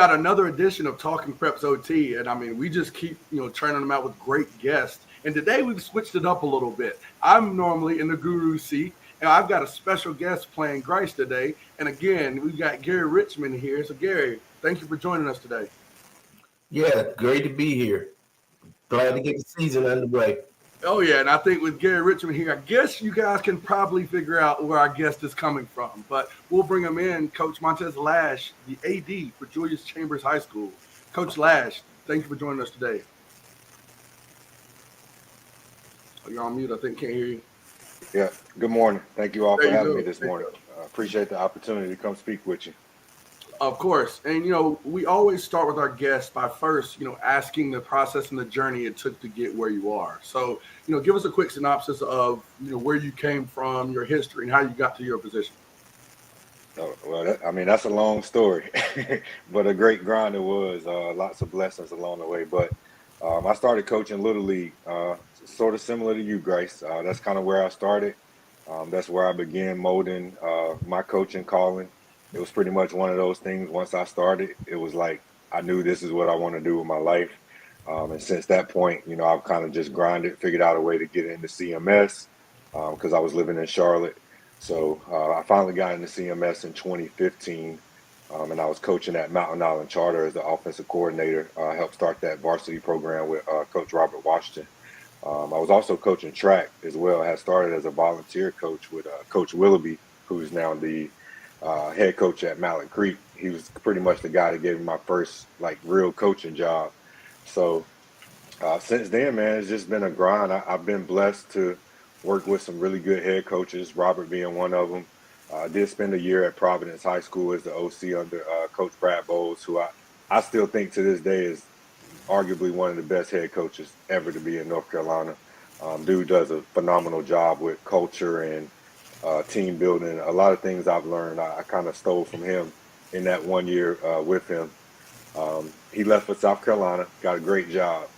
got another edition of Talking Preps OT, and I mean, we just keep churning them out with great guests. And today we've switched it up a little bit. I'm normally in the guru seat, and I've got a special guest playing Grice today. And again, we've got Gary Richmond here. So Gary, thank you for joining us today. Yeah, great to be here. Glad to get the season underway. Oh, yeah, and I think with Gary Richmond here, I guess you guys can probably figure out where our guest is coming from. But we'll bring him in, Coach Montis Lash, the AD for Julius Chambers High School. Coach Lash, thank you for joining us today. Oh, you're on mute. I think can't hear you. Yeah, good morning. Thank you all for having me this morning. Appreciate the opportunity to come speak with you. Of course. And, we always start with our guests by first, asking the process and the journey it took to get where you are. So, give us a quick synopsis of, where you came from, your history, and how you got to your position. Oh, well, that's a long story, but a great grind it was. Lots of blessings along the way. But I started coaching Little League, sort of similar to you, Grace. That's kind of where I started. That's where I began molding my coaching calling. It was pretty much one of those things. Once I started, it was like I knew this is what I want to do with my life. And since that point, I've kind of just grinded, figured out a way to get into CMS because I was living in Charlotte. So I finally got into CMS in 2015, and I was coaching at Mountain Island Charter as the offensive coordinator. I helped start that varsity program with Coach Robert Washington. I was also coaching track as well. I had started as a volunteer coach with Coach Willoughby, who's now the head coach at Mallet Creek. He was pretty much the guy that gave me my first real coaching job. So since then, man, it's just been a grind. I've been blessed to work with some really good head coaches, Robert being one of them. I did spend a year at Providence High School as the OC under Coach Brad Bowles, who I still think to this day is arguably one of the best head coaches ever to be in North Carolina. Dude does a phenomenal job with culture and team building. A lot of things I've learned, I kind of stole from him in that 1 year with him. He left for South Carolina, got a great job.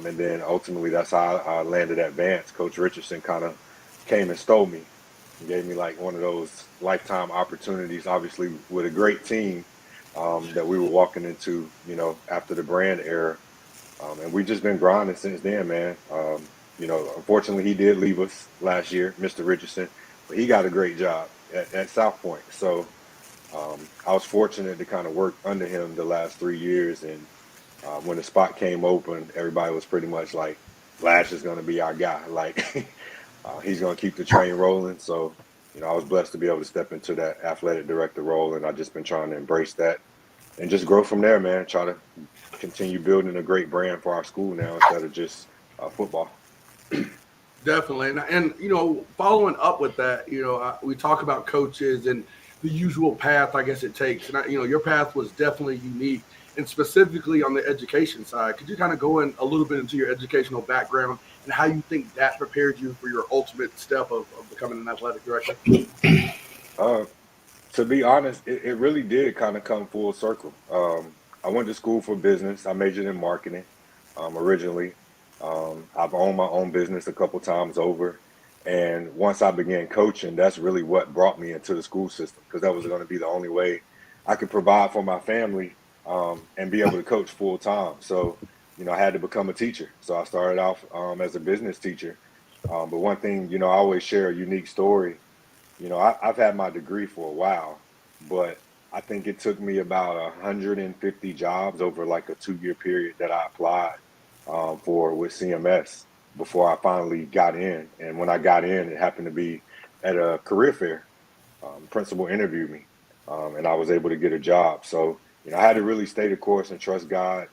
And then ultimately that's how I landed at Vance. Coach Richardson kind of came and stole me. He gave me one of those lifetime opportunities, obviously with a great team that we were walking into, after the brand era. And we've just been grinding since then, man. Unfortunately he did leave us last year, Mr. Richardson. But he got a great job at South Point. So I was fortunate to kind of work under him the last 3 years. And when the spot came open, everybody was pretty much like, Lash is going to be our guy. He's going to keep the train rolling. So, I was blessed to be able to step into that athletic director role. And I've just been trying to embrace that and just grow from there, man. Try to continue building a great brand for our school now instead of just football. Definitely. And following up with that, we talk about coaches and the usual path, I guess it takes. And, your path was definitely unique. And specifically on the education side, could you kind of go in a little bit into your educational background and how you think that prepared you for your ultimate step of becoming an athletic director? To be honest, it really did kind of come full circle. I went to school for business. I majored in marketing originally. I've owned my own business a couple times over. And once I began coaching, that's really what brought me into the school system, because that was going to be the only way I could provide for my family and be able to coach full time. So, I had to become a teacher. So I started off as a business teacher. But one thing, I always share a unique story. I've had my degree for a while, but I think it took me about 150 jobs over a 2-year period that I applied for with CMS before I finally got in. And when I got in, it happened to be at a career fair. Principal interviewed me, and I was able to get a job. So, I had to really stay the course and trust God.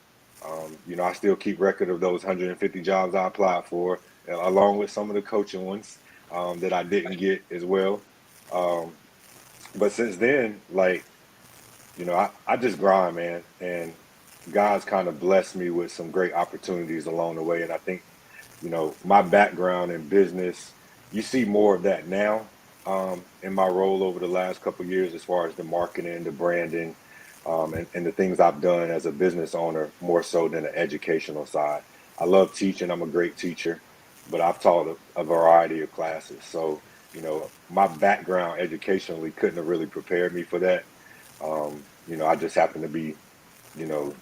I still keep record of those 150 jobs I applied for, along with some of the coaching ones that I didn't get as well. But since then, I just grind, man. And God's kind of blessed me with some great opportunities along the way. And I think, my background in business, you see more of that now in my role over the last couple of years, as far as the marketing, the branding, and the things I've done as a business owner, more so than the educational side. I love teaching. I'm a great teacher, but I've taught a variety of classes. So, my background educationally couldn't have really prepared me for that. I just happened to be you know,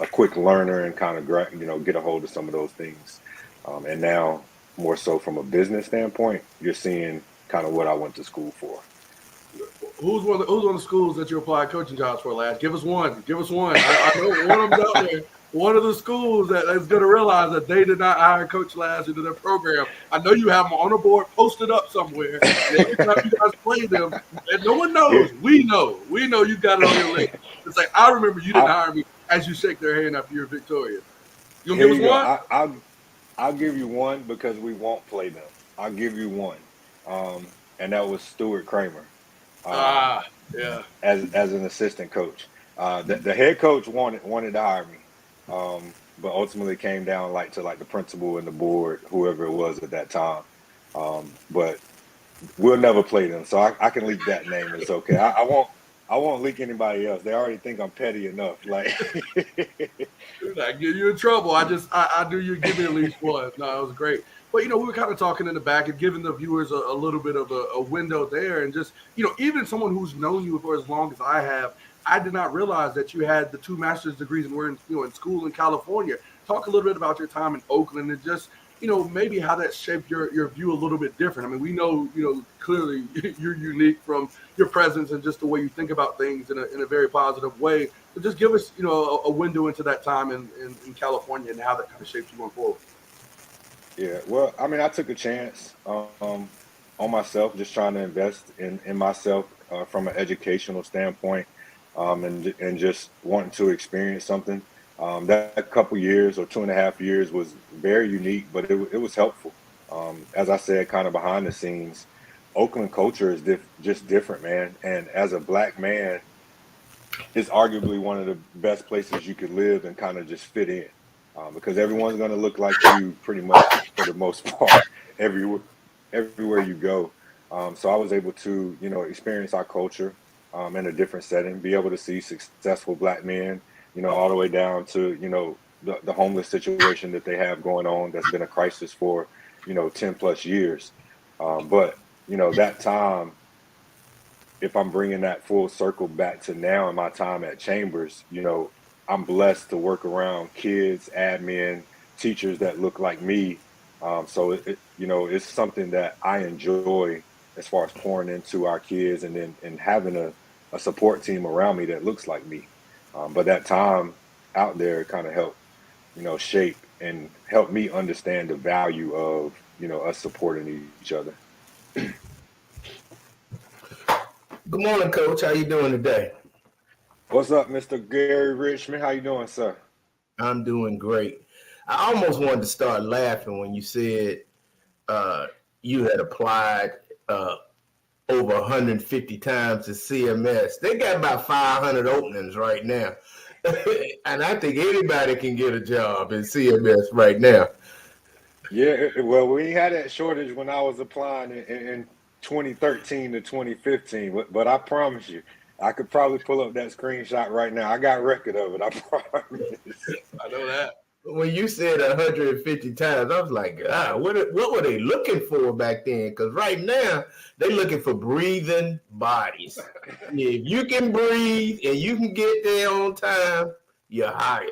a quick learner and kind of get a hold of some of those things. And now more so from a business standpoint, you're seeing kind of what I went to school for. Who's one of the schools that you applied coaching jobs for, Lash? Give us one. Give us one. I know one of them's out there. One of the schools that is going to realize that they did not hire Coach Lash into their program. I know you have them on a board posted up somewhere. And every time you guys play them, and no one knows. We know. We know you got it on your list. It's like, I remember you didn't hire me as you shake their hand after you're victorious. You going to give us one? I'll give you one because we won't play them. I'll give you one. And that was Stuart Kramer. Yeah. As an assistant coach. The head coach wanted to hire me. But ultimately came down to the principal and the board, whoever it was at that time. But we'll never play them, so I can leak that name. It's okay. I won't leak anybody else. They already think I'm petty enough. Like, I get you in trouble. I knew you'd give me at least one. No, it was great. But, we were kind of talking in the back and giving the viewers a little bit of a window there. And just, even someone who's known you for as long as I have, I did not realize that you had the 2 master's degrees and were in school in California. Talk a little bit about your time in Oakland and just, maybe how that shaped your view a little bit different. I mean, we know, clearly you're unique from your presence and just the way you think about things in a very positive way. So just give us, a window into that time in California and how that kind of shaped you going forward. Yeah, well, I mean, I took a chance on myself, just trying to invest in myself from an educational standpoint, and just wanting to experience something. That couple years or 2.5 years was very unique, but it was helpful. As I said, kind of behind the scenes, Oakland culture is just different, man. And as a Black man, it's arguably one of the best places you could live and kind of just fit in. Because everyone's going to look like you pretty much for the most part everywhere you go. So I was able to, experience our culture in a different setting, be able to see successful Black men, all the way down to, the homeless situation that they have going on that's been a crisis for, 10 plus years. But, that time, if I'm bringing that full circle back to now in my time at Chambers, I'm blessed to work around kids, admin, teachers that look like me. So it's something that I enjoy as far as pouring into our kids and having a support team around me that looks like me. But that time out there kind of helped, shape and help me understand the value of, us supporting each other. Good morning, Coach. How you doing today? What's up, Mr. Gary Richmond? How you doing, sir? I'm doing great. I almost wanted to start laughing when you said you had applied over 150 times to CMS. They got about 500 openings right now. And I think anybody can get a job in CMS right now. Yeah, well, we had that shortage when I was applying in 2013 to 2015, but I promise you, I could probably pull up that screenshot right now. I got record of it, I promise. I know that. When you said 150 times, I was like, what were they looking for back then? Because right now, they're looking for breathing bodies. If you can breathe and you can get there on time, you're hired.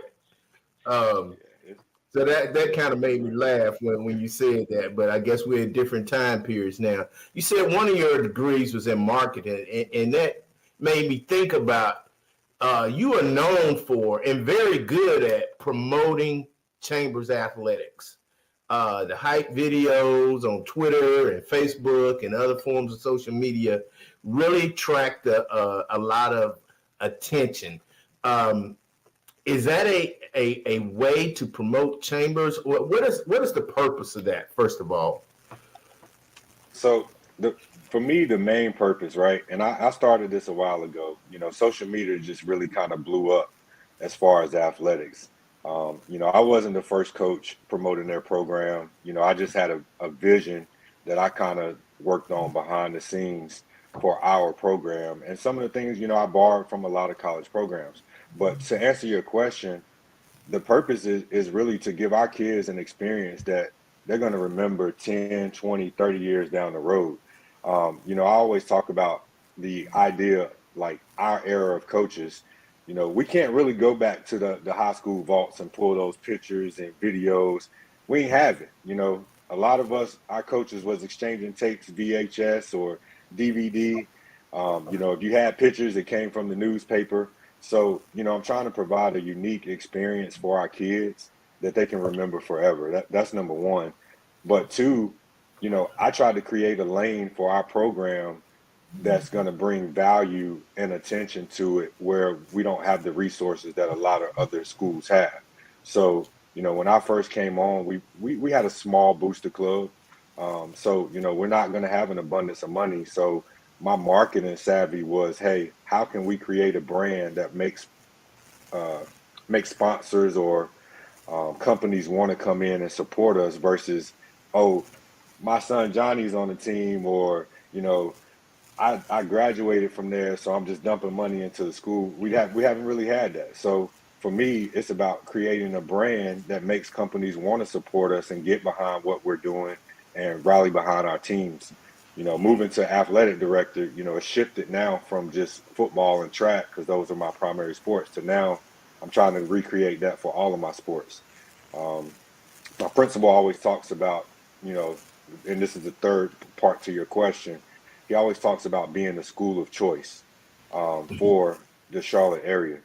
So that kind of made me laugh when you said that, but I guess we're in different time periods now. You said one of your degrees was in marketing, and that made me think about you are known for and very good at promoting Chambers athletics. The hype videos on Twitter and Facebook and other forms of social media really attract a lot of attention. Is that a way to promote Chambers? What is the purpose of that, first of all? So for me, the main purpose, right? And I started this a while ago. Social media just really kind of blew up as far as athletics. I wasn't the first coach promoting their program. I just had a vision that I kind of worked on behind the scenes for our program. And some of the things, I borrowed from a lot of college programs. But to answer your question, the purpose is really to give our kids an experience that they're going to remember 10, 20, 30 years down the road. I always talk about the idea, like our era of coaches, We can't really go back to the high school vaults and pull those pictures and videos. We ain't have it. A lot of us, our coaches was exchanging tapes, VHS or DVD. If you had pictures, it came from the newspaper. So, I'm trying to provide a unique experience for our kids that they can remember forever. That's number one. But two, I tried to create a lane for our program that's going to bring value and attention to it where we don't have the resources that a lot of other schools have. So, when I first came on, we had a small booster club. So, we're not going to have an abundance of money. So my marketing savvy was, hey, how can we create a brand that makes sponsors or companies want to come in and support us versus, oh, my son Johnny's on the team, or I graduated from there, so I'm just dumping money into the school. We haven't really had that. So for me, it's about creating a brand that makes companies want to support us and get behind what we're doing and rally behind our teams. Moving to athletic director, it shifted now from just football and track, because those are my primary sports, to now I'm trying to recreate that for all of my sports. My principal always talks about, and this is the third part to your question. He always talks about being a school of choice for the Charlotte area.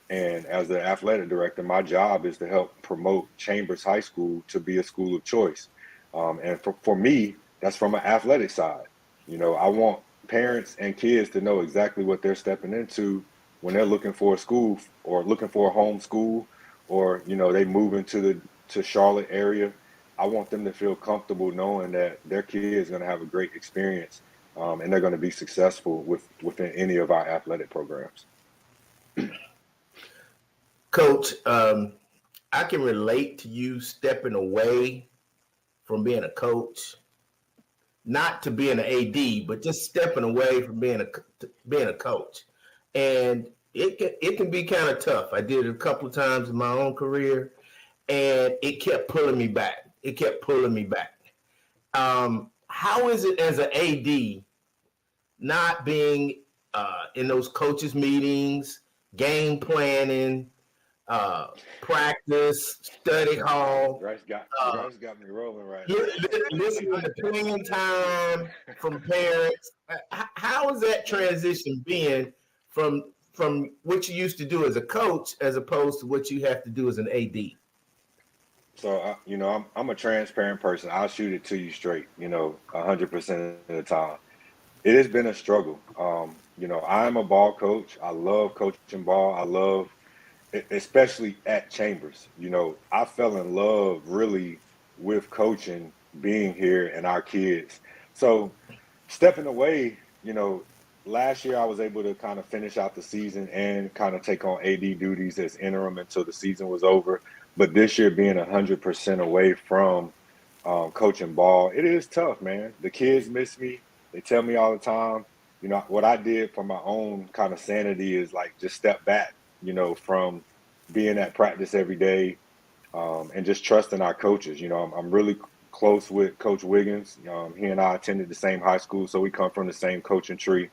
And as the athletic director, my job is to help promote Chambers High School to be a school of choice. And for me, that's from an athletic side. I want parents and kids to know exactly what they're stepping into when they're looking for a school or looking for a home school, or, they move into to Charlotte area. I want them to feel comfortable knowing that their kid is going to have a great experience, and they're going to be successful within any of our athletic programs. Coach, I can relate to you stepping away from being a coach, not to being an AD, but just stepping away from being a coach. And it can be kind of tough. I did it a couple of times in my own career, and it kept pulling me back. How is it as an AD not being in those coaches meetings, game planning, practice, study hall? Bryce got me rolling right Listening to playing time from parents. How has that transition been from what you used to do as a coach as opposed to what you have to do as an AD? So, I'm a transparent person. I'll shoot it to you straight, 100% of the time. It has been a struggle. I'm a ball coach. I love coaching ball. I love, especially at Chambers. I fell in love really with coaching, being here, and our kids. So stepping away, last year I was able to kind of finish out the season and kind of take on AD duties as interim until the season was over. But this year, being 100% away from coaching ball, it is tough, man. The kids miss me. They tell me all the time. What I did for my own kind of sanity is like just step back, from being at practice every day, and just trusting our coaches. I'm really close with Coach Wiggins. He and I attended the same high school, so we come from the same coaching tree.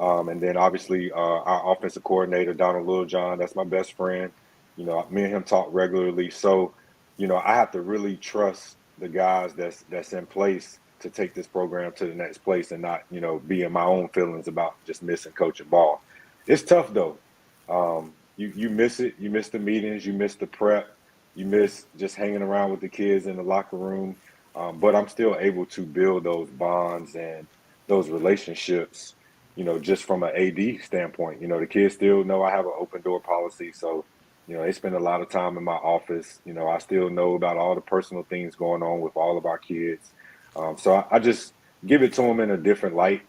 And then obviously our offensive coordinator, Donald Littlejohn, that's my best friend. Me and him talk regularly. So, I have to really trust the guys that's in place to take this program to the next place, and not, be in my own feelings about just missing coaching ball. It's tough though. You miss it. You miss the meetings. You miss the prep. You miss just hanging around with the kids in the locker room. But I'm still able to build those bonds and those relationships, just from an AD standpoint. The kids still know I have an open door policy. So, they spend a lot of time in my office. I still know about all the personal things going on with all of our kids. So I just give it to them in a different light,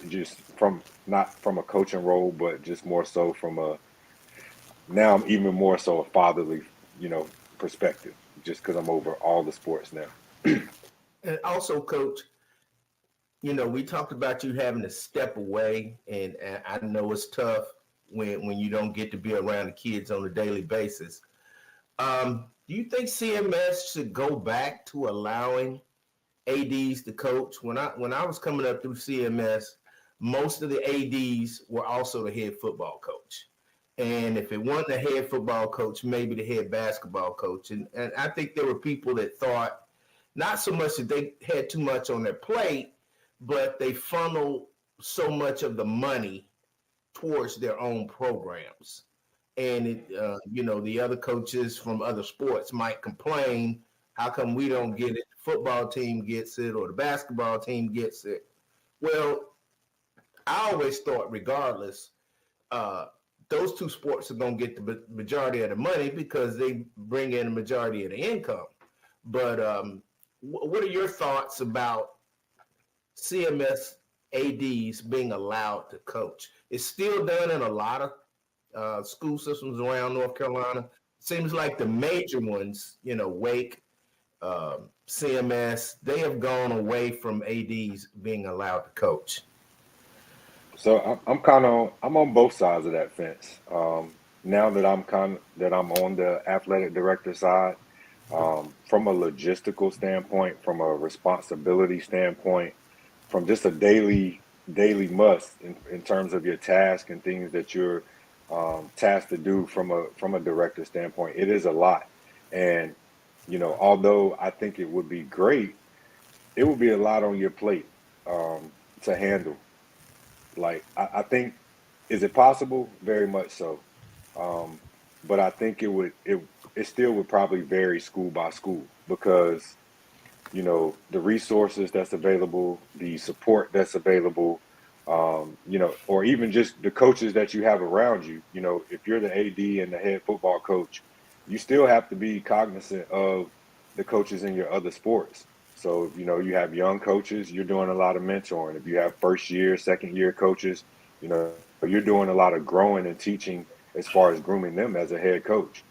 just not from a coaching role, but just more so now I'm even more so a fatherly, perspective, just because I'm over all the sports now. And also, Coach, we talked about you having to step away, and I know it's tough when you don't get to be around the kids on a daily basis. Do you think CMS should go back to allowing ADs to coach? When I was coming up through CMS, most of the ADs were also the head football coach. And if it wasn't the head football coach, maybe the head basketball coach. And I think there were people that thought not so much that they had too much on their plate, but they funneled so much of the money towards their own programs. And the other coaches from other sports might complain, how come we don't get it? The football team gets it, or the basketball team gets it. Well, I always thought, regardless, uh, those two sports are going to get the majority of the money because they bring in the majority of the income. But what are your thoughts about CMS ADs being allowed to coach? It's still done in a lot of school systems around North Carolina. Seems like the major ones, Wake, CMS, they have gone away from ADs being allowed to coach. So I'm on both sides of that fence. Now that I'm on the athletic director side, from a logistical standpoint, from a responsibility standpoint, from just a daily must in terms of your task and things that you're tasked to do from a director standpoint, it is a lot. And although I think it would be great, it would be a lot on your plate to handle. Like I think, is it possible? Very much so. Um, but I think it still would probably vary school by school because the resources that's available, the support that's available, or even just the coaches that you have around you. If you're the AD and the head football coach, you still have to be cognizant of the coaches in your other sports. So if you have young coaches, you're doing a lot of mentoring. If you have first year, second year coaches, you're doing a lot of growing and teaching as far as grooming them as a head coach.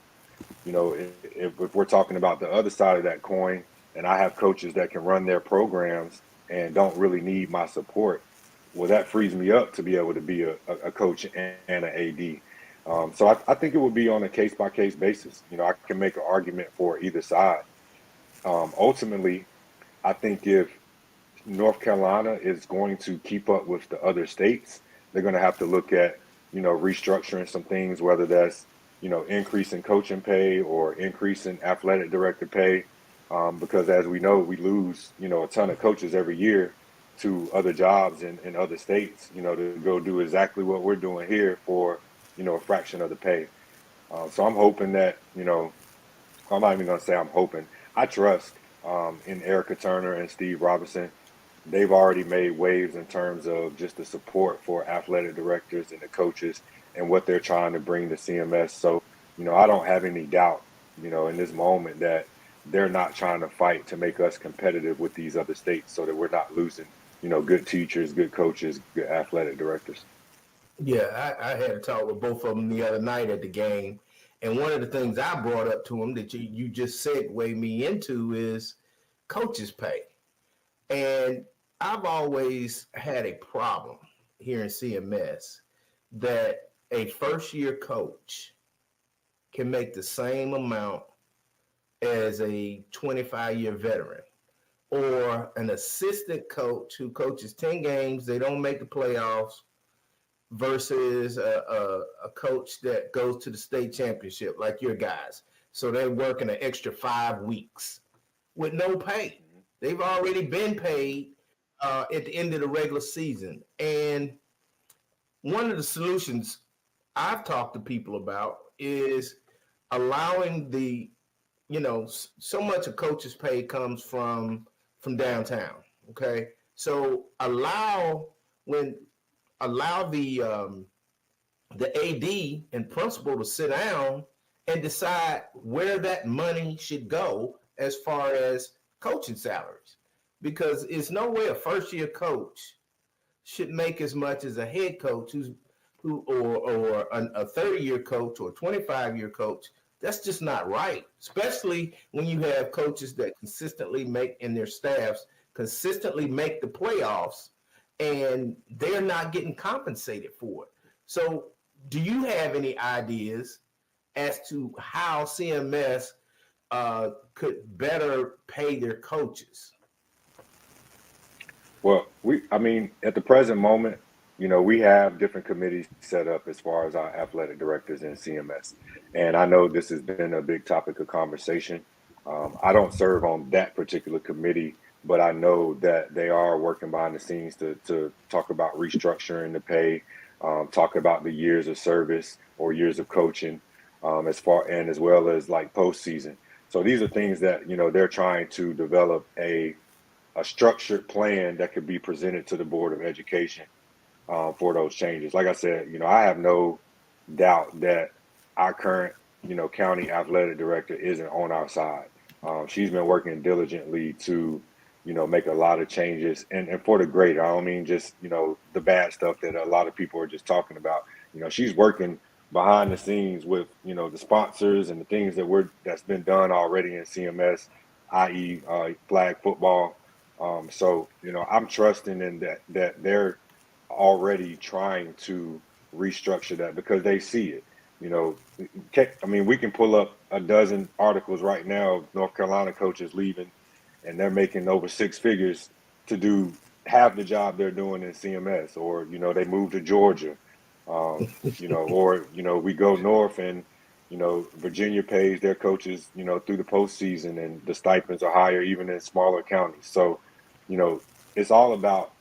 If we're talking about the other side of that coin, and I have coaches that can run their programs and don't really need my support, well, that frees me up to be able to be a coach and an AD. So I think it would be on a case by case basis. I can make an argument for either side. Ultimately, I think if North Carolina is going to keep up with the other states, they're going to have to look at, restructuring some things, whether that's, increasing coaching pay or increasing athletic director pay. Because as we know, we lose, a ton of coaches every year to other jobs in other states, to go do exactly what we're doing here for, a fraction of the pay. So I'm hoping that, I'm not even going to say I'm hoping. I trust in Erica Turner and Steve Robinson. They've already made waves in terms of just the support for athletic directors and the coaches and what they're trying to bring to CMS. So, I don't have any doubt, in this moment that they're not trying to fight to make us competitive with these other states so that we're not losing, good teachers, good coaches, good athletic directors. Yeah, I had a talk with both of them the other night at the game. And one of the things I brought up to them that you just segued me into is coaches' pay. And I've always had a problem here in CMS that a first year coach can make the same amount as a 25-year veteran or an assistant coach who coaches 10 games, they don't make the playoffs, versus a coach that goes to the state championship like your guys. So they're working an extra 5 weeks with no pay. They've already been paid at the end of the regular season. And one of the solutions I've talked to people about is allowing so much of coach's pay comes from downtown. Okay, so when allow the AD and principal to sit down and decide where that money should go as far as coaching salaries, because it's no way a first year coach should make as much as a head coach or a 30-year coach or 25-year coach. That's just not right, especially when you have coaches that consistently make in their staffs consistently make the playoffs and they're not getting compensated for it. So do you have any ideas as to how CMS could better pay their coaches? Well, at the present moment, we have different committees set up as far as our athletic directors in CMS. And I know this has been a big topic of conversation. I don't serve on that particular committee, but I know that they are working behind the scenes to talk about restructuring the pay, talk about the years of service or years of coaching, as well as like postseason. So these are things that, they're trying to develop a structured plan that could be presented to the Board of Education for those changes. Like I said, I have no doubt that our current, county athletic director isn't on our side. She's been working diligently to, make a lot of changes and for the greater. I don't mean just, the bad stuff that a lot of people are just talking about. She's working behind the scenes with, the sponsors and the things that's been done already in CMS, i.e. Flag football. So, I'm trusting in that they're already trying to restructure that because they see it. I mean, we can pull up a dozen articles right now of North Carolina coaches leaving, and they're making over six figures to do half the job they're doing in CMS, or they move to Georgia, or we go north and Virginia pays their coaches through the postseason, and the stipends are higher even in smaller counties. So, it's all about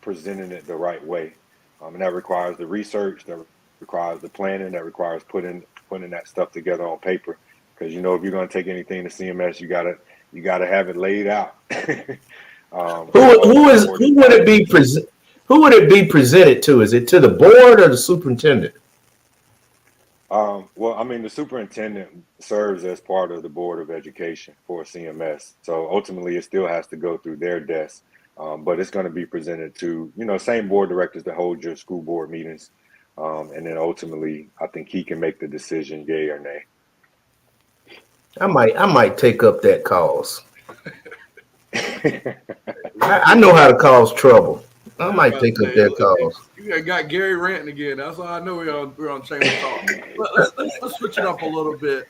presenting it the right way, and that requires the research, that requires the planning, that requires putting that stuff together on paper. Because if you're going to take anything to CMS, you gotta have it laid out. Who would it be presented to? Is it to the board or the superintendent? Well, I mean, the superintendent serves as part of the Board of Education for CMS. So ultimately, it still has to go through their desk. But it's going to be presented to, same board directors that hold your school board meetings. And then ultimately, I think he can make the decision, yay or nay. I might take up that cause. I know how to cause trouble. I might take up that cause. You got Gary ranting again. That's all I know. We're on Chamber Talk. But let's switch it up a little bit.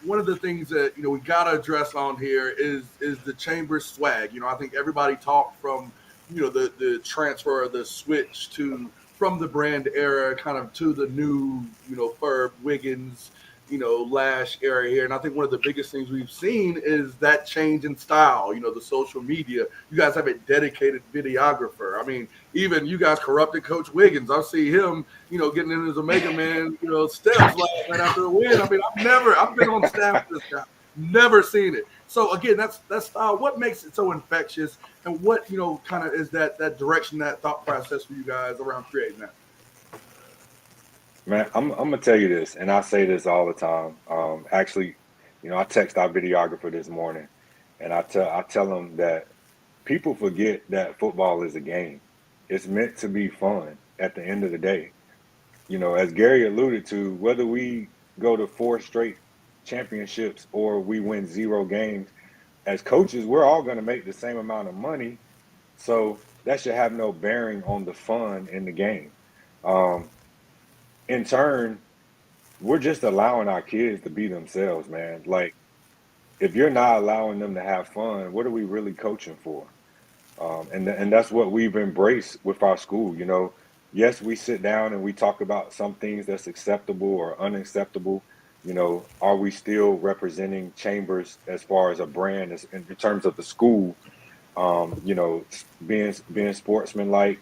One of the things that we got to address on here is the Chamber swag. I think everybody talked from the transfer, or the switch from the brand era kind of to the new Ferb, Wiggins, Lash area here. And I think one of the biggest things we've seen is that change in style, the social media. You guys have a dedicated videographer. I mean, even you guys corrupted Coach Wiggins. I see him, getting in his Omega Man, steps right after the win. I mean, I've been on staff with this guy, never seen it. So again, that's style. What makes it so infectious, and what, kind of is that direction, that thought process for you guys around creating that? Man, I'm gonna tell you this, and I say this all the time. Actually, I text our videographer this morning, and I tell him that people forget that football is a game. It's meant to be fun at the end of the day. As Gary alluded to, whether we go to 4 straight championships or we win 0 games, as coaches, we're all going to make the same amount of money. So that should have no bearing on the fun in the game. In turn, we're just allowing our kids to be themselves, man. Like, if you're not allowing them to have fun, what are we really coaching for? And that's what we've embraced with our school. Yes, we sit down and we talk about some things that's acceptable or unacceptable. Are we still representing Chambers as far as a brand, in terms of the school? Being sportsmanlike,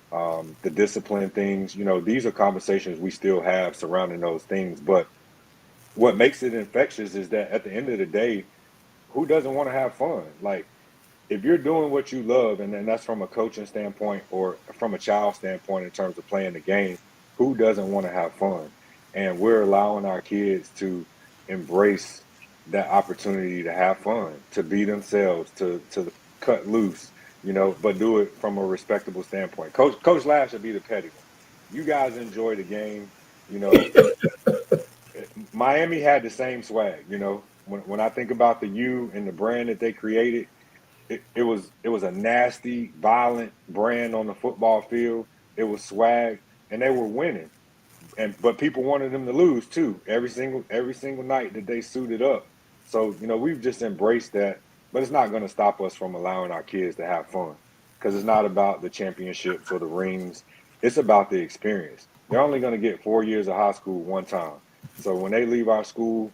the discipline things. These are conversations we still have surrounding those things. But what makes it infectious is that at the end of the day, who doesn't want to have fun? Like, if you're doing what you love, and then that's from a coaching standpoint or from a child standpoint in terms of playing the game, who doesn't want to have fun? And we're allowing our kids to embrace that opportunity to have fun, to be themselves, to cut loose, but do it from a respectable standpoint. Coach Lash should be the petty one. You guys enjoy the game. Miami had the same swag. When I think about the U and the brand that they created, it was a nasty, violent brand on the football field. It was swag, and they were winning. But people wanted them to lose too. Every single night that they suited up. So we've just embraced that. But it's not going to stop us from allowing our kids to have fun, because it's not about the championships or the rings. it's about the experience. They're only going to get 4 years of high school one time. So when they leave our school,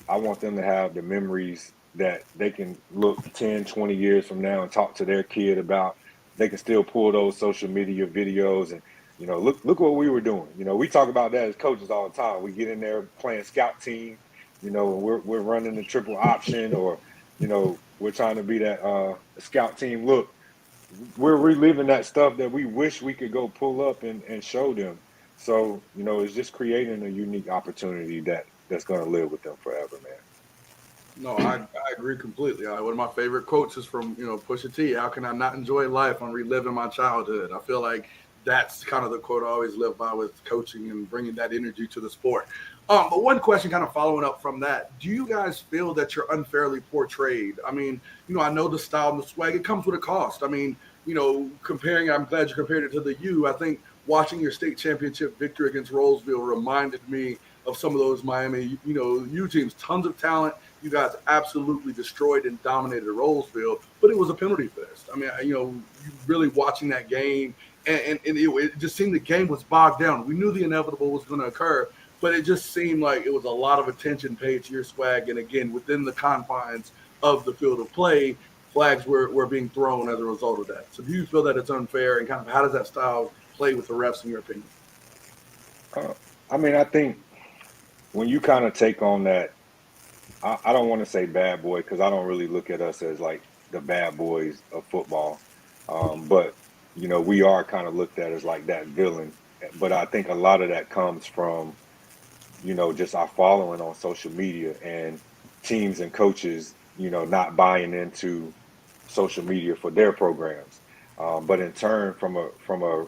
I want them to have the memories that they can look 10, 20 years from now and talk to their kid about. They can still pull those social media videos and, look what we were doing. We talk about that as coaches all the time. We get in there playing scout team, and we're running the triple option, or, we're trying to be that scout team. Look, we're reliving that stuff that we wish we could go pull up and show them. So, it's just creating a unique opportunity that's going to live with them forever, man. No, I agree completely. One of my favorite quotes is from Pusha T. How can I not enjoy life? I'm reliving my childhood. I feel like that's kind of the quote I always live by with coaching and bringing that energy to the sport. But one question, kind of following up from that: do you guys feel that you're unfairly portrayed? I mean, I know the style and the swag. It comes with a cost. I mean, comparing. I'm glad you compared it to the U. I think watching your state championship victory against Rolesville reminded me of some of those Miami, U teams. Tons of talent. You guys absolutely destroyed and dominated Rolesville, but it was a penalty fest. I mean, you really watching that game, and it just seemed the game was bogged down. We knew the inevitable was going to occur, but it just seemed like it was a lot of attention paid to your swag. And again, within the confines of the field of play, flags were being thrown as a result of that. So do you feel that it's unfair, and kind of how does that style play with the refs in your opinion? Uh, I mean, I think when you kind of take on that, I don't want to say bad boy because I don't really look at us as like the bad boys of football. But, we are kind of looked at as like that villain. But I think a lot of that comes from, just our following on social media and teams and coaches, not buying into social media for their programs. But in turn, from a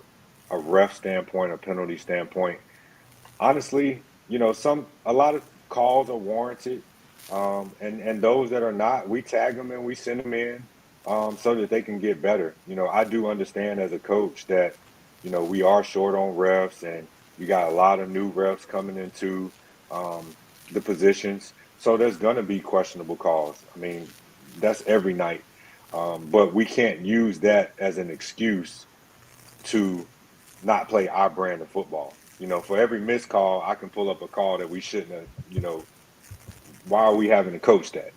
ref standpoint, a penalty standpoint, honestly, a lot of calls are warranted, and those that are not, we tag them and we send them in, so that they can get better. I do understand as a coach that we are short on refs, and you got a lot of new refs coming into the positions, so there's going to be questionable calls. I mean, that's every night, but we can't use that as an excuse to not play our brand of football. For every missed call, I can pull up a call that we shouldn't have. Why are we having to coach that?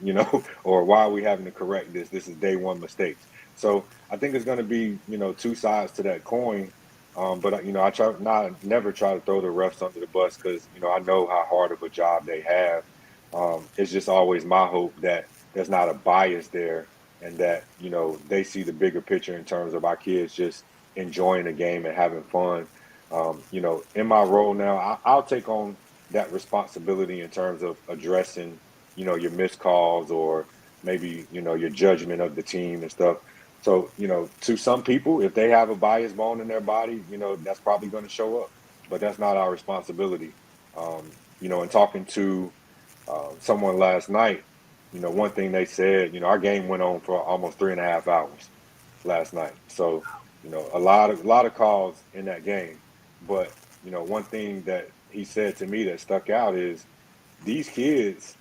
Or why are we having to correct this? This is day one mistakes. So I think it's going to be, two sides to that coin. But I try never try to throw the refs under the bus because I know how hard of a job they have. It's just always my hope that there's not a bias there, and that they see the bigger picture in terms of our kids just enjoying the game and having fun. In my role now, I'll take on that responsibility in terms of addressing, your missed calls, or maybe, your judgment of the team and stuff. So, to some people, if they have a bias bone in their body, that's probably going to show up, but that's not our responsibility. And talking to someone last night, one thing they said, our game went on for almost 3.5 hours last night. So, a lot of calls in that game. But, one thing that he said to me that stuck out is these kids,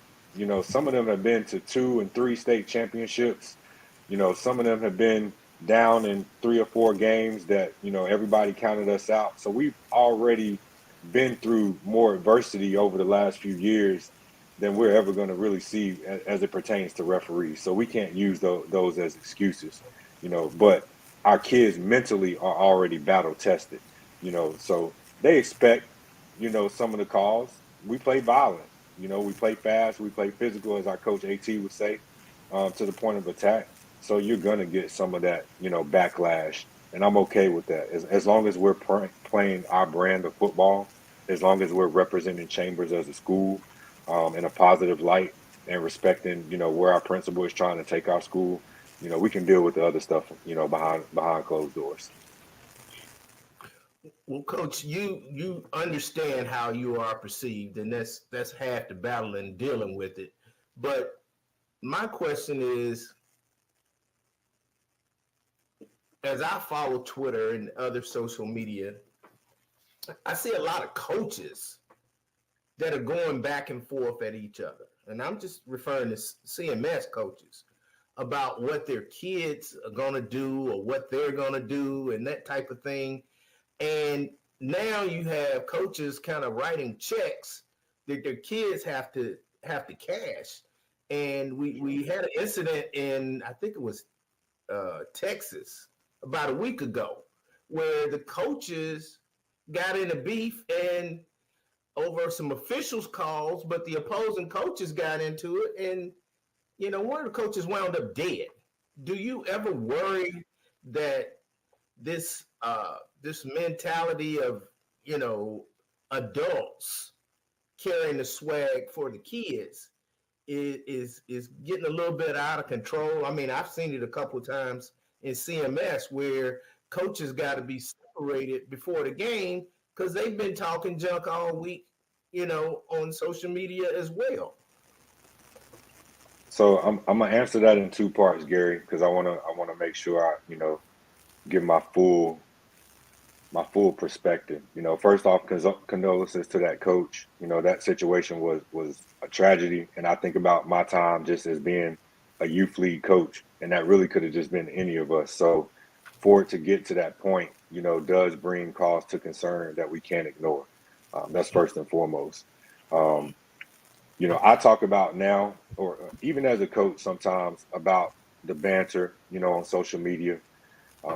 some of them have been to 2 and 3 state championships. Some of them have been down in 3 or 4 games that, everybody counted us out. So we've already been through more adversity over the last few years than we're ever going to really see as it pertains to referees. So we can't use those as excuses, but our kids mentally are already battle tested, so they expect, some of the calls. We play violent, we play fast, we play physical, as our coach AT would say, to the point of attack. So you're going to get some of that, backlash. And I'm okay with that. As long as we're playing our brand of football, as long as we're representing Chambers as a school, in a positive light, and respecting, where our principal is trying to take our school, we can deal with the other stuff, behind closed doors. Well, Coach, you understand how you are perceived, and that's half the battle in dealing with it. But my question is, as I follow Twitter and other social media, I see a lot of coaches that are going back and forth at each other. And I'm just referring to CMS coaches about what their kids are going to do or what they're going to do and that type of thing. And now you have coaches kind of writing checks that their kids have to cash. And we had an incident in, I think it was Texas about a week ago, where the coaches got in a beef and over some officials calls, but the opposing coaches got into it, and one of the coaches wound up dead. Do you ever worry that this mentality of adults carrying the swag for the kids is getting a little bit out of control? I mean, I've seen it a couple of times in CMS where coaches got to be separated before the game because they've been talking junk all week, on social media as well. So I'm gonna answer that in two parts, Gary, because I wanna make sure I give my full perspective. First off, condolences to that coach. That situation was a tragedy, and I think about my time just as being a youth league coach, and that really could have just been any of us. So for it to get to that point, does bring cause to concern that we can't ignore. That's first and foremost. Um, I talk about now, or even as a coach, sometimes about the banter, on social media,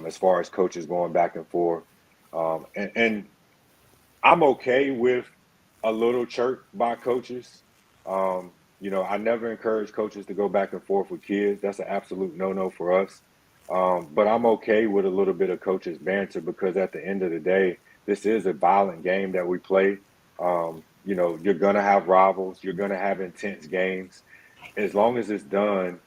as far as coaches going back and forth. And I'm okay with a little chirp by coaches. I never encourage coaches to go back and forth with kids. That's an absolute no-no for us. But I'm okay with a little bit of coaches banter because at the end of the day, this is a violent game that we play. You're gonna have rivals, you're gonna have intense games. As long as it's done,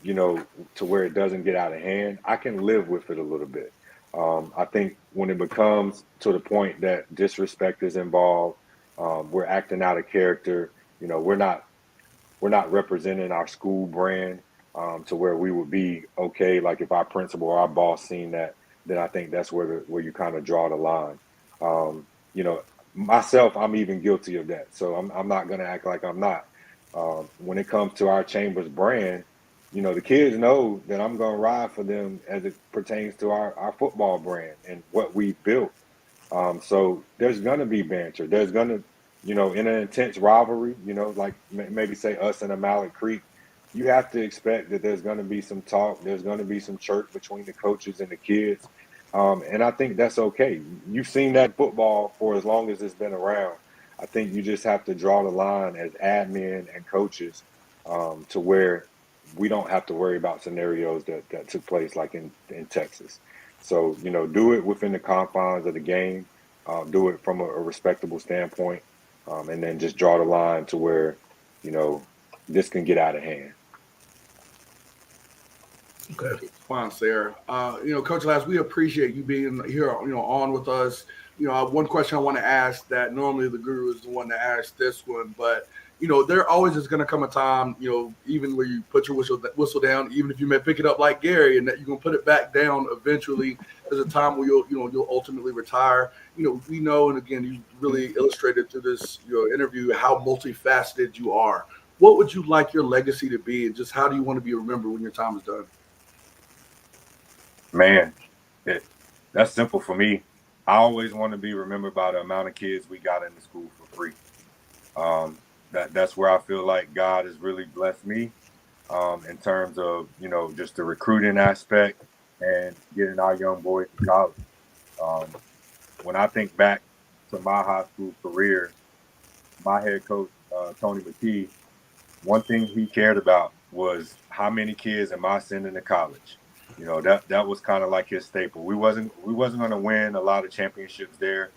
to where it doesn't get out of hand, I can live with it a little bit. I think when it becomes to the point that disrespect is involved, we're acting out of character. We're not representing our school brand to where we would be okay. Like if our principal or our boss seen that, then I think that's where you kind of draw the line. Myself, I'm even guilty of that. So I'm not gonna act like I'm not. When it comes to our chamber's brand, the kids know that I'm gonna ride for them as it pertains to our football brand and what we built. So there's gonna be banter. There's gonna, in an intense rivalry, like maybe say us and a Mallard Creek, you have to expect that there's gonna be some talk. There's gonna be some chirp between the coaches and the kids, and I think that's okay. You've seen that football for as long as it's been around. I think you just have to draw the line as admin and coaches to where we don't have to worry about scenarios that took place like in Texas. So, do it within the confines of the game, do it from a respectable standpoint, and then just draw the line to where, you know, this can get out of hand. Okay. Fine, Sarah. Coach Lash, we appreciate you being here, on with us. One question I want to ask that normally the guru is the one to ask this one, but there always is going to come a time, even where you put your whistle down, even if you may pick it up like Gary, and that you're going to put it back down eventually. There's a time where you'll ultimately retire. We know, and again, you really illustrated through this interview how multifaceted you are. What would you like your legacy to be, and just how do you want to be remembered when your time is done? Man, it, that's simple for me. I always want to be remembered by the amount of kids we got into school for free. That's where I feel like God has really blessed me in terms of just the recruiting aspect and getting our young boys to college. Um, when I think back to my high school career, my head coach Tony McKee, one thing he cared about was how many kids am I sending to college. That was kind of like his staple. We wasn't going to win a lot of championships there.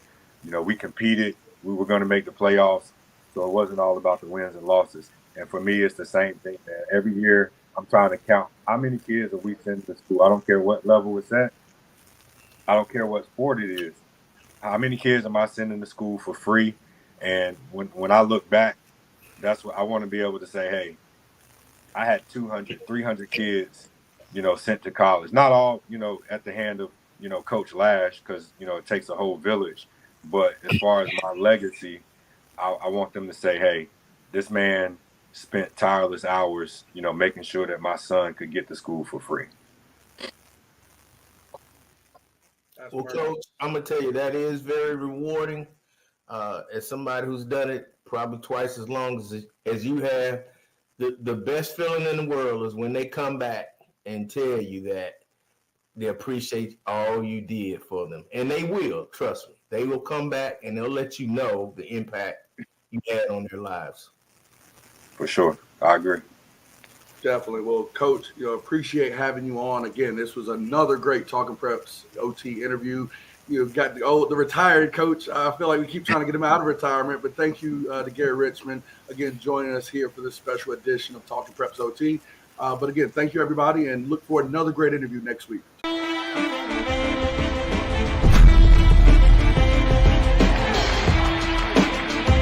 We competed. We were going to make the playoffs, so it wasn't all about the wins and losses. And for me, it's the same thing, man. Every year, I'm trying to count how many kids are we sending to school. I don't care what level it's at. I don't care what sport it is. How many kids am I sending to school for free? And when I look back, that's what I want to be able to say. Hey, I had 200, 300 kids, sent to college. Not all, at the hand of, Coach Lash, because, it takes a whole village. But as far as my legacy, I want them to say, hey, this man spent tireless hours, making sure that my son could get to school for free. That's Well, perfect. Coach, I'm gonna tell you that is very rewarding. As somebody who's done it probably twice as long as you have, the best feeling in the world is when they come back and tell you that they appreciate all you did for them, and they will. Trust me, they will come back and they'll let you know the impact you had on their lives. For sure. I agree. Definitely. Well, Coach, appreciate having you on again. This was another great Talking Preps OT interview. You've got the retired coach. I feel like we keep trying to get him out of retirement, but thank you to Gary Richmond again joining us here for this special edition of Talking Preps OT. But again, thank you everybody, and look for another great interview next week.